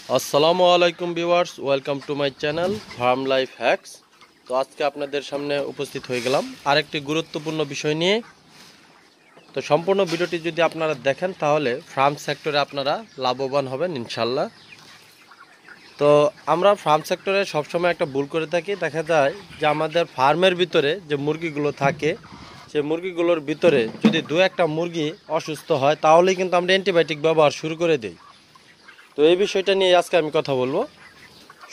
আসসালামু আলাইকুম viewers, welcome to my channel farm life hacks. তো আজকে আপনাদের সামনে উপস্থিত হয়ে গেলাম আরেকটি গুরুত্বপূর্ণ বিষয় নিয়ে। তো সম্পূর্ণ ভিডিওটি যদি আপনারা দেখেন তাহলে ফার্ম সেক্টরে আপনারা লাভবান হবেন ইনশাল্লাহ। তো আমরা ফার্ম সেক্টরে সবসময় একটা ভুল করে থাকি, দেখা যায় যে আমাদের ফার্মের ভিতরে যে মুরগিগুলো থাকে সেই মুরগিগুলোর ভিতরে যদি দু একটা মুরগি অসুস্থ হয় তাহলেই কিন্তু আমরা অ্যান্টিবায়োটিক ব্যবহার শুরু করে দিই। তো এই বিষয়টা নিয়ে আজকে আমি কথা বলবো।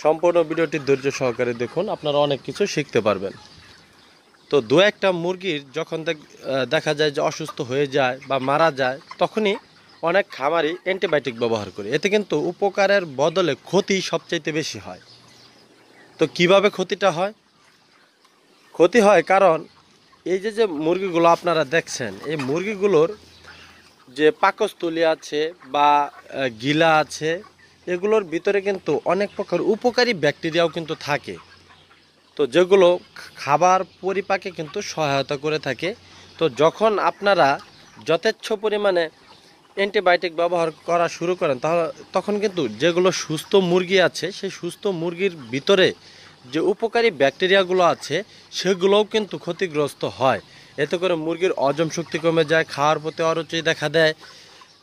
সম্পূর্ণ ভিডিওটি ধৈর্য সহকারে দেখুন, আপনারা অনেক কিছু শিখতে পারবেন। তো দু একটা মুরগির যখন দেখা যায় যে অসুস্থ হয়ে যায় বা মারা যায়, তখনই অনেক খামারি অ্যান্টিবায়োটিক ব্যবহার করে। এতে কিন্তু উপকারের বদলে ক্ষতি সবচাইতে বেশি হয়। তো কিভাবে ক্ষতিটা হয়? ক্ষতি হয় কারণ এই যে যে মুরগিগুলো আপনারা দেখছেন, এই মুরগিগুলোর যে পাকস্থলী আছে বা গিলা আছে, এগুলোর ভিতরে কিন্তু অনেক প্রকার উপকারী ব্যাকটেরিয়াও কিন্তু থাকে। তো যেগুলো খাবার পরিপাকে কিন্তু সহায়তা করে থাকে। তো যখন আপনারা যথেচ্ছ পরিমাণে অ্যান্টিবায়োটিক ব্যবহার করা শুরু করেন, তাহলে তখন কিন্তু যেগুলো সুস্থ মুরগি আছে সেই সুস্থ মুরগির ভিতরে যে উপকারী ব্যাকটেরিয়াগুলো আছে সেগুলোও কিন্তু ক্ষতিগ্রস্ত হয়। এতে করে মুরগির হজম শক্তি কমে যায়, খাওয়ার প্রতি অরুচি দেখা দেয়।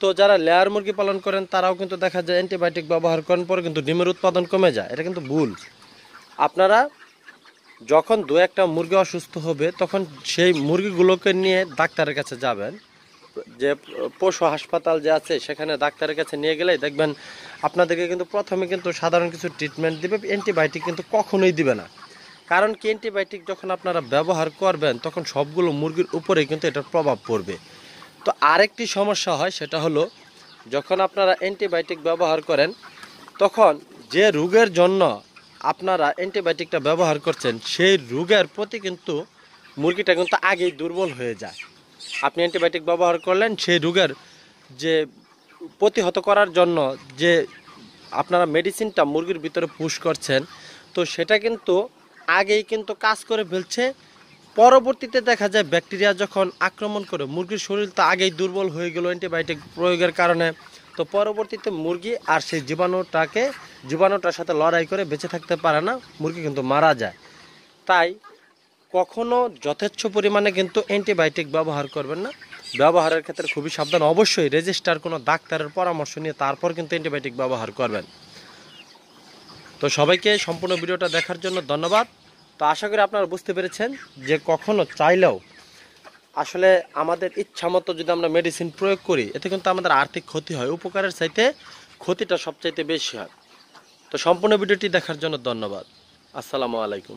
তো যারা লেয়ার মুরগি পালন করেন তারাও কিন্তু দেখা যায় অ্যান্টিবায়োটিক ব্যবহার করার পর কিন্তু ডিমের উৎপাদন কমে যায়। এটা কিন্তু ভুল। আপনারা যখন দু একটা মুরগি অসুস্থ হবে তখন সেই মুরগিগুলোকে নিয়ে ডাক্তারের কাছে যাবেন। যে পশু হাসপাতাল যে আছে সেখানে ডাক্তারের কাছে নিয়ে গেলেই দেখবেন আপনাদেরকে কিন্তু প্রথমে কিন্তু সাধারণ কিছু ট্রিটমেন্ট দিবে, অ্যান্টিবায়োটিক কিন্তু কখনোই দিবে না। কারণ কি, অ্যান্টিবায়োটিক যখন আপনারা ব্যবহার করবেন তখন সবগুলো মুরগির উপরেই কিন্তু এটার প্রভাব পড়বে। তো আরেকটি সমস্যা হয়, সেটা হলো যখন আপনারা অ্যান্টিবায়োটিক ব্যবহার করেন তখন যে রোগের জন্য আপনারা অ্যান্টিবায়োটিকটা ব্যবহার করছেন সেই রোগের প্রতি কিন্তু মুরগিটা কিন্তু আগেই দুর্বল হয়ে যায়। আপনি অ্যান্টিবায়োটিক ব্যবহার করলেন, সেই রোগের যে প্রতিহত করার জন্য যে আপনারা মেডিসিনটা মুরগির ভিতরে পুশ করছেন, তো সেটা কিন্তু আগেই কিন্তু কাজ করে ফেলছে। পরবর্তীতে দেখা যায় ব্যাকটেরিয়া যখন আক্রমণ করে মুরগির শরীর তো আগেই দুর্বল হয়ে গেল অ্যান্টিবায়োটিক প্রয়োগের কারণে। তো পরবর্তীতে মুরগি আর সেই জীবাণুটার সাথে লড়াই করে বেঁচে থাকতে পারে না, মুরগি কিন্তু মারা যায়। তাই কখনো যথেচ্ছ পরিমাণে কিন্তু অ্যান্টিবায়োটিক ব্যবহার করবেন না। ব্যবহারের ক্ষেত্রে খুবই সাবধান, অবশ্যই রেজিস্টার কোনো ডাক্তারের পরামর্শ নিয়ে তারপর কিন্তু অ্যান্টিবায়োটিক ব্যবহার করবেন। তো সবাইকে সম্পূর্ণ ভিডিওটা দেখার জন্য ধন্যবাদ। তো আশা করি আপনারা বুঝতে পেরেছেন যে কখনো চাইলেও আসলে আমাদের ইচ্ছা মতো যদি আমরা মেডিসিন প্রয়োগ করি এতে কিন্তু আমাদের আর্থিক ক্ষতি হয়, উপকারের চাইতে ক্ষতিটা সবচাইতে বেশি হয়। তো সম্পূর্ণ ভিডিওটি দেখার জন্য ধন্যবাদ। আসসালামু আলাইকুম।